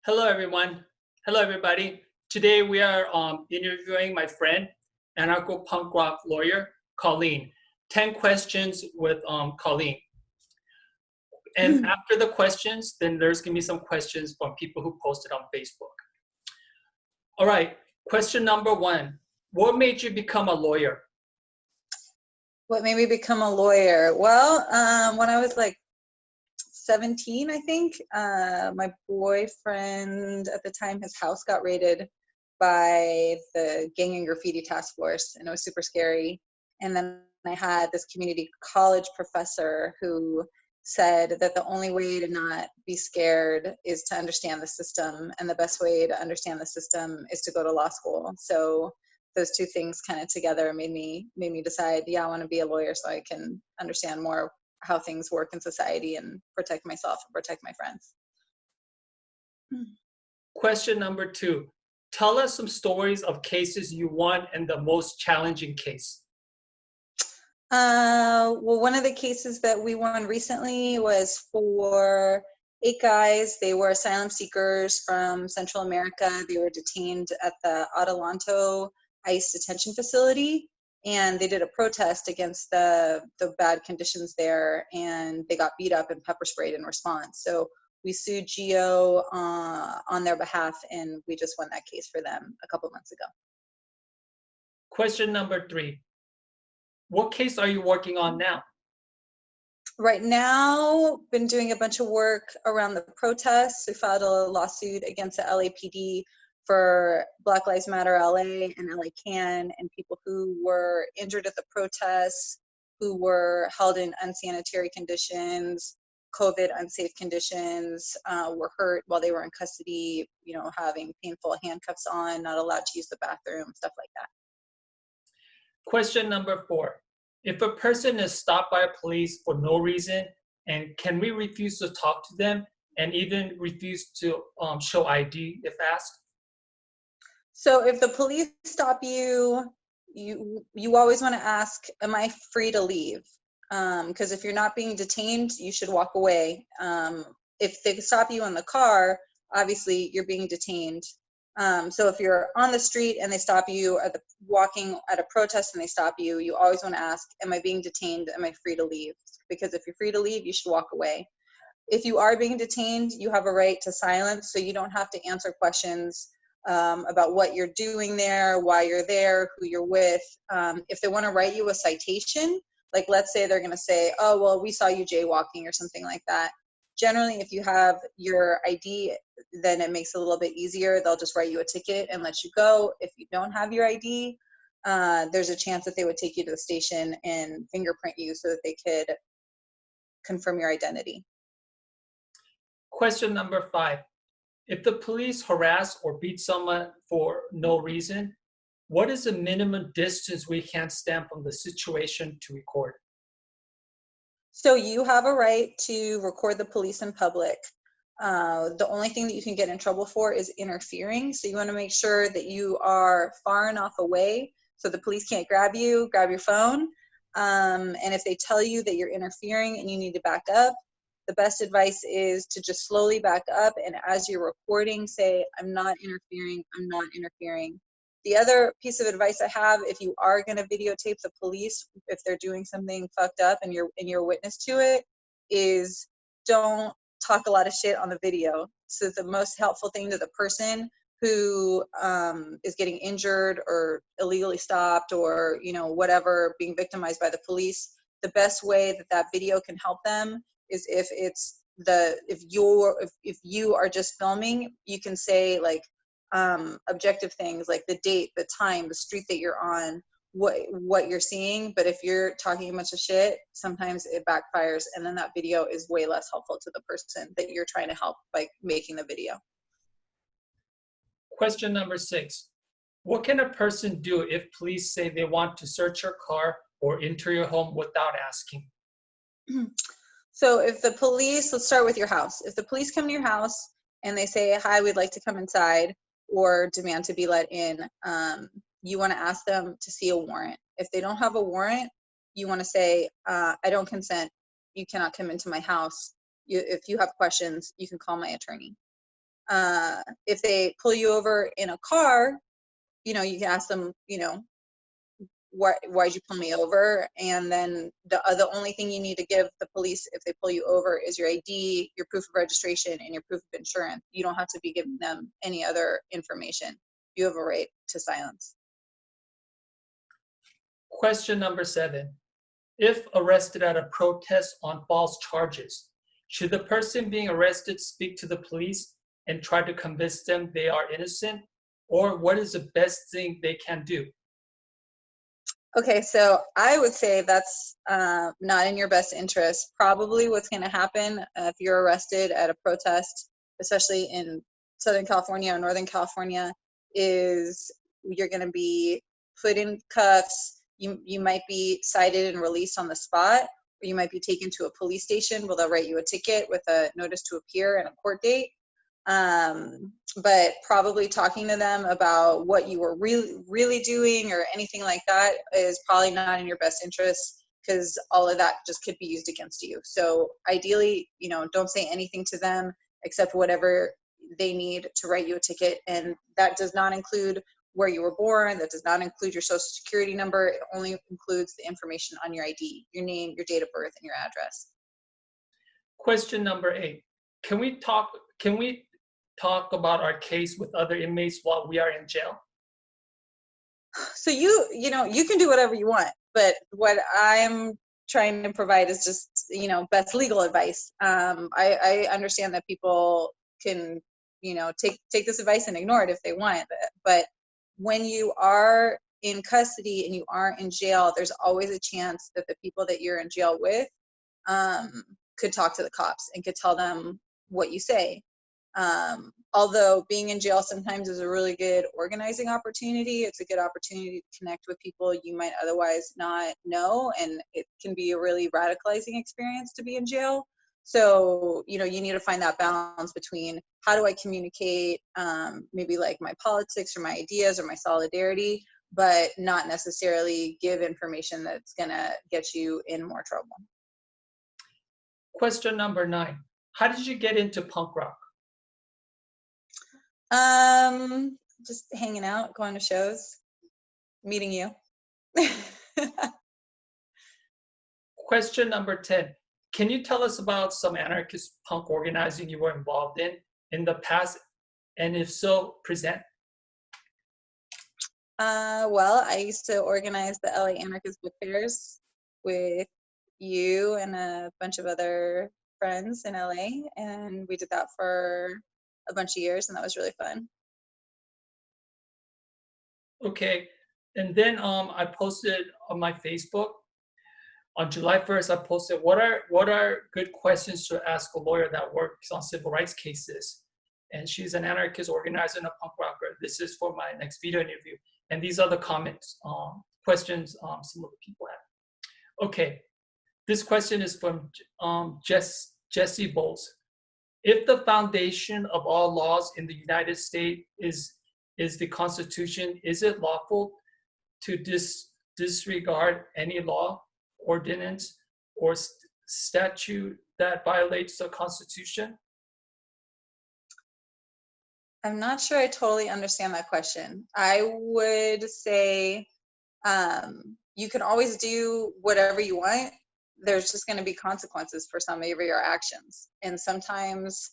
Hello, everyone. Hello, everybody. Today we are interviewing my friend, anarcho punk rock lawyer, Colleen. 10 questions with Colleen. And after the questions, then there's going to be some questions from people who posted on Facebook. All right, question number one. What made you become a lawyer? What made me become a lawyer? Well, when I was like 17, I think, my boyfriend at the time, his house got raided by the gang and graffiti task force, and it was super scary. And then I had this community college professor who said that the only way to not be scared is to understand the system, and the best way to understand the system is to go to law school. So those two things kind of together made me decide, yeah, I want to be a lawyer so I can understand more how things work in society and protect myself and protect my friends. Question number two. Tell us some stories of cases you won and the most challenging case. Well, one of the cases that we won recently was for 8 guys. They were asylum seekers from Central America. They were detained at the Adelanto ICE detention facility, and they did a protest against the bad conditions there, and they got beat up and pepper sprayed in response. So we sued GEO on their behalf, and we just won that case for them a couple months ago. Question number three. What case are you working on now? Right now, been doing a bunch of work around the protests. We filed a lawsuit against the LAPD for Black Lives Matter LA and LA Can, and people who were injured at the protests, who were held in unsanitary conditions, COVID unsafe conditions, were hurt while they were in custody, having painful handcuffs on, not allowed to use the bathroom, stuff like that. Question number four. If a person is stopped by police for no reason, and can we refuse to talk to them and even refuse to show ID if asked? So if the police stop you, you always want to ask, am I free to leave? Because if you're not being detained, you should walk away. If they stop you in the car, obviously you're being detained. So if you're on the street and they stop you walking at a protest and they stop you, you always want to ask, am I being detained? Am I free to leave? Because if you're free to leave, you should walk away. If you are being detained, you have a right to silence, so you don't have to answer questions about what you're doing there, why you're there, who you're with. If they want to write you a citation, like let's say they're going to say, oh, well, we saw you jaywalking or something like that. Generally, if you have your ID, then it makes it a little bit easier. They'll just write you a ticket and let you go. If you don't have your ID, there's a chance that they would take you to the station and fingerprint you so that they could confirm your identity. Question number five. If the police harass or beat someone for no reason, what is the minimum distance we can stand from the situation to record? So you have a right to record the police in public. The only thing that you can get in trouble for is interfering. So you want to make sure that you are far enough away so the police can't grab your phone. And if they tell you that you're interfering and you need to back up, the best advice is to just slowly back up, and as you're recording, say, I'm not interfering, I'm not interfering. The other piece of advice I have, if you are going to videotape the police, if they're doing something fucked up and you're a witness to it, is don't talk a lot of shit on the video. So the most helpful thing to the person who is getting injured or illegally stopped or whatever, being victimized by the police, the best way that video can help them is if you are just filming, you can say like objective things like the date, the time, the street that you're on, what you're seeing. But if you're talking a bunch of shit, sometimes it backfires, and then that video is way less helpful to the person that you're trying to help by making the video. Question number six. What can a person do if police say they want to search your car or enter your home without asking? So if the police, let's start with your house. If the police come to your house and they say, hi, we'd like to come inside, or demand to be let in, you want to ask them to see a warrant. If they don't have a warrant, you want to say, I don't consent. You cannot come into my house. If you have questions, you can call my attorney. If they pull you over in a car, you can ask them, why'd you pull me over? And then the only thing you need to give the police if they pull you over is your ID, your proof of registration, and your proof of insurance. You don't have to be giving them any other information. You have a right to silence. Question number 7. If arrested at a protest on false charges, should the person being arrested speak to the police and try to convince them they are innocent? Or what is the best thing they can do? Okay, so I would say that's not in your best interest. Probably what's going to happen if you're arrested at a protest, especially in Southern California or Northern California, is you're going to be put in cuffs. You might be cited and released on the spot, or you might be taken to a police station where they'll write you a ticket with a notice to appear and a court date. But probably talking to them about what you were really doing or anything like that is probably not in your best interest, because all of that just could be used against you. So ideally, don't say anything to them except whatever they need to write you a ticket. And that does not include where you were born. That does not include your social security number. It only includes the information on your ID, your name, your date of birth, and your address. Question number 8. Can we talk about our case with other inmates while we are in jail? So you can do whatever you want, but what I'm trying to provide is just best legal advice. I understand that people can take this advice and ignore it if they want, but when you are in custody and you aren't in jail, there's always a chance that the people that you're in jail with could talk to the cops and could tell them what you say. Although being in jail sometimes is a really good organizing opportunity. It's a good opportunity to connect with people you might otherwise not know, and it can be a really radicalizing experience to be in jail. So, you need to find that balance between how do I communicate maybe like my politics or my ideas or my solidarity, but not necessarily give information that's gonna get you in more trouble. Question number 9. How did you get into punk rock? Just hanging out, going to shows, meeting you. Question number 10. Can you tell us about some anarchist punk organizing you were involved in the past? And if so, present. Well, I used to organize the LA Anarchist book fairs with you and a bunch of other friends in LA, and we did that for a bunch of years, and that was really fun. Okay, and then I posted on my Facebook on July 1st. I posted what are good questions to ask a lawyer that works on civil rights cases, and she's an anarchist organizer and a punk rocker. This is for my next video interview, and these are the comments, questions some of the people have. Okay, this question is from Jesse Bowles. If the foundation of all laws in the United States is the Constitution, is it lawful to disregard any law, ordinance, or statute that violates the Constitution? I'm not sure I totally understand that question. I would say you can always do whatever you want. There's just going to be consequences for some of your actions. And sometimes,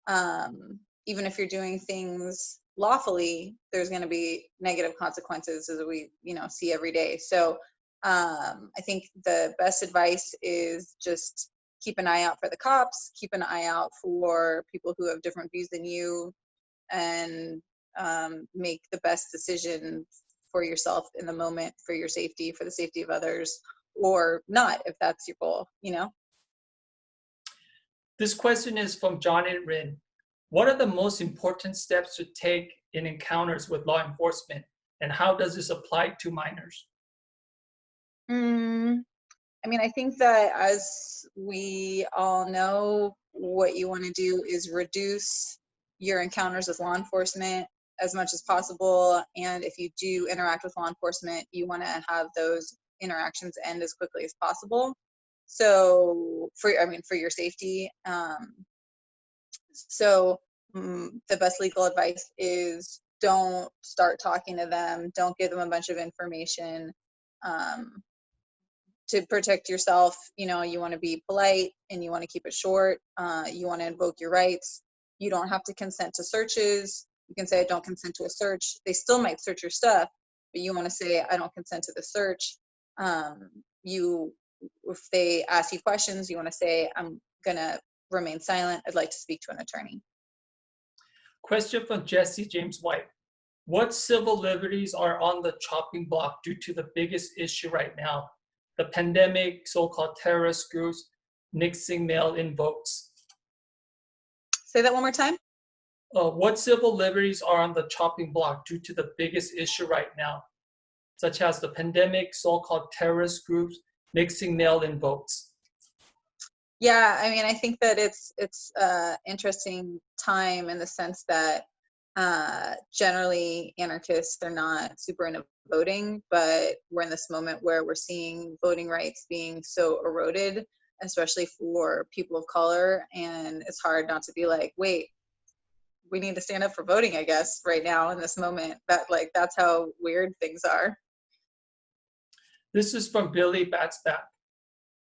even if you're doing things lawfully, there's going to be negative consequences, as we see every day. So I think the best advice is just keep an eye out for the cops, keep an eye out for people who have different views than you, and make the best decision for yourself in the moment, for your safety, for the safety of others, or not, if that's your goal, This question is from Johnny Rin. What are the most important steps to take in encounters with law enforcement, and how does this apply to minors? I think that, as we all know, what you want to do is reduce your encounters with law enforcement as much as possible. And if you do interact with law enforcement, you want to have those interactions end as quickly as possible. So for your safety. So the best legal advice is don't start talking to them. Don't give them a bunch of information. To protect yourself, you want to be polite and you want to keep it short. You want to invoke your rights. You don't have to consent to searches. You can say, I don't consent to a search. They still might search your stuff, but you want to say, I don't consent to the search. If they ask you questions, you want to say, I'm going to remain silent. I'd like to speak to an attorney. Question from Jesse James White. What civil liberties are on the chopping block due to the biggest issue right now? The pandemic, so-called terrorist groups, nixing mail-in votes. Say that one more time. What civil liberties are on the chopping block due to the biggest issue right now, such as the pandemic, so-called terrorist groups, nixing mail-in votes? Yeah, I mean, I think that it's interesting time in the sense that generally anarchists are not super into voting, but we're in this moment where we're seeing voting rights being so eroded, especially for people of color, and it's hard not to be like, wait, we need to stand up for voting, I guess, right now in this moment. That's how weird things are. This is from Billy Batsback.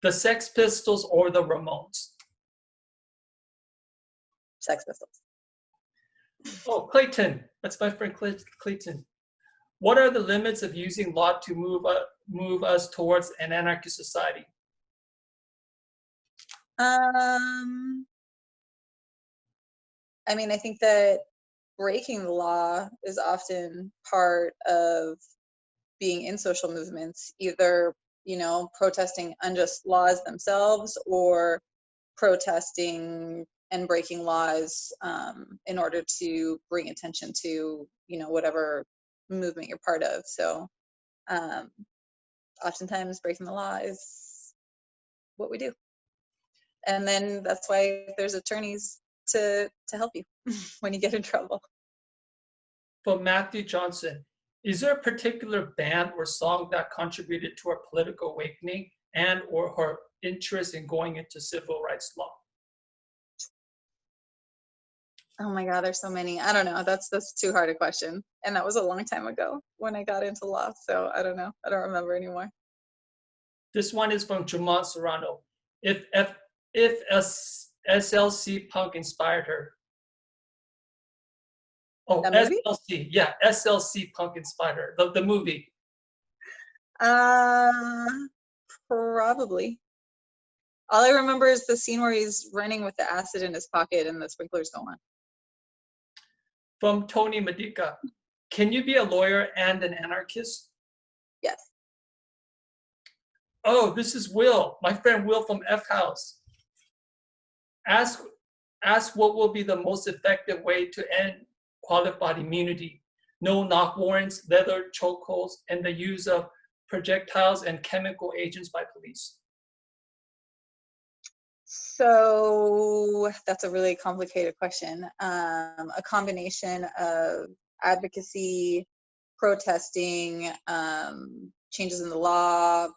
The Sex Pistols or the Ramones? Sex Pistols. Oh, Clayton. That's my friend Clayton. What are the limits of using law to move us towards an anarchist society? I mean, I think that breaking the law is often part of being in social movements, either, protesting unjust laws themselves or protesting and breaking laws in order to bring attention to, whatever movement you're part of. So oftentimes breaking the law is what we do. And then that's why there's attorneys to help you when you get in trouble. From Matthew Johnson, is there a particular band or song that contributed to her political awakening and or her interest in going into civil rights law? Oh my God, there's so many. I don't know. That's too hard a question. And that was a long time ago when I got into law. So I don't know. I don't remember anymore. This one is from Jamon Serrano. If SLC Punk inspired her. Oh, SLC. Yeah, SLC Punk inspired her. The movie. Probably. All I remember is the scene where he's running with the acid in his pocket and the sprinklers go on. From Tony Medica. Can you be a lawyer and an anarchist? Yes. Oh, this is Will, my friend Will from F House. Ask what will be the most effective way to end qualified immunity. No knock warrants, leather chokeholds, and the use of projectiles and chemical agents by police. So that's a really complicated question. A combination of advocacy, protesting, changes in the law,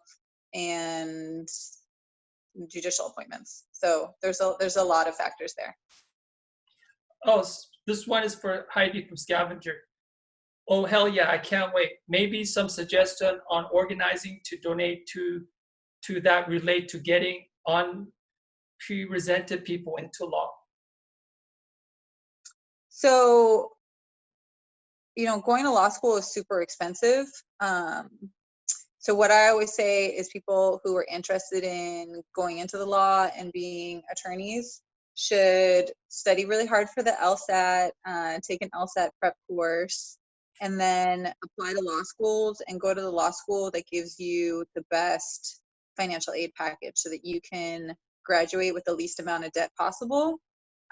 and judicial appointments. So there's a lot of factors there. Oh, this one is for Heidi from Scavenger. Oh, hell yeah, I can't wait. Maybe some suggestion on organizing to donate to that relate to getting unrepresented people into law. So, going to law school is super expensive. So what I always say is people who are interested in going into the law and being attorneys should study really hard for the LSAT, take an LSAT prep course, and then apply to law schools and go to the law school that gives you the best financial aid package so that you can graduate with the least amount of debt possible,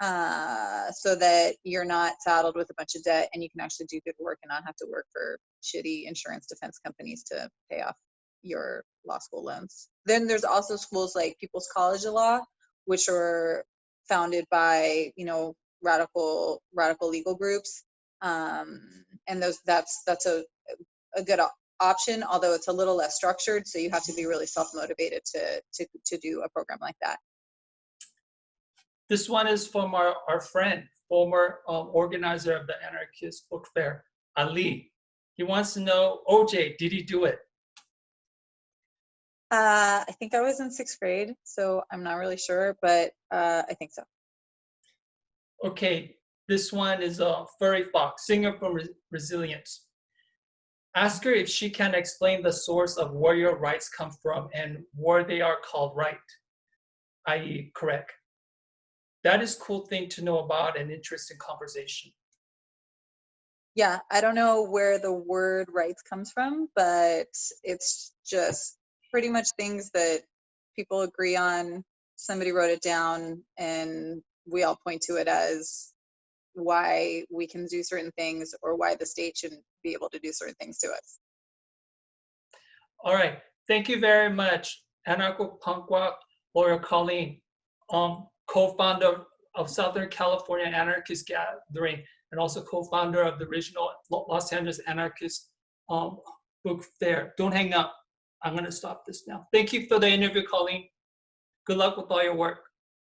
so that you're not saddled with a bunch of debt and you can actually do good work and not have to work for shitty insurance defense companies to pay off your law school loans. Then there's also schools like People's College of Law, which are founded by, radical legal groups. And that's a good option, although it's a little less structured. So you have to be really self-motivated to do a program like that. This one is from our friend former organizer of the Anarchist book fair, Ali. He wants to know, OJ, did he do it? I think I was in 6th grade, so I'm not really sure, but I think so. Okay, this one is Furry Fox, singer from Resilience. Ask her if she can explain the source of where your rights come from and where they are called right, i.e. correct. That is a cool thing to know about, an interesting conversation. Yeah, I don't know where the word rights comes from, but it's just pretty much things that people agree on. Somebody wrote it down and we all point to it as why we can do certain things or why the state shouldn't be able to do certain things to us. All right, thank you very much, Anarcho Punk Rock lawyer Colleen, co-founder of Southern California Anarchist Gathering, and also co-founder of the original Los Angeles Anarchist book fair. Don't hang up. I'm going to stop this now. Thank you for the interview, Colleen. Good luck with all your work.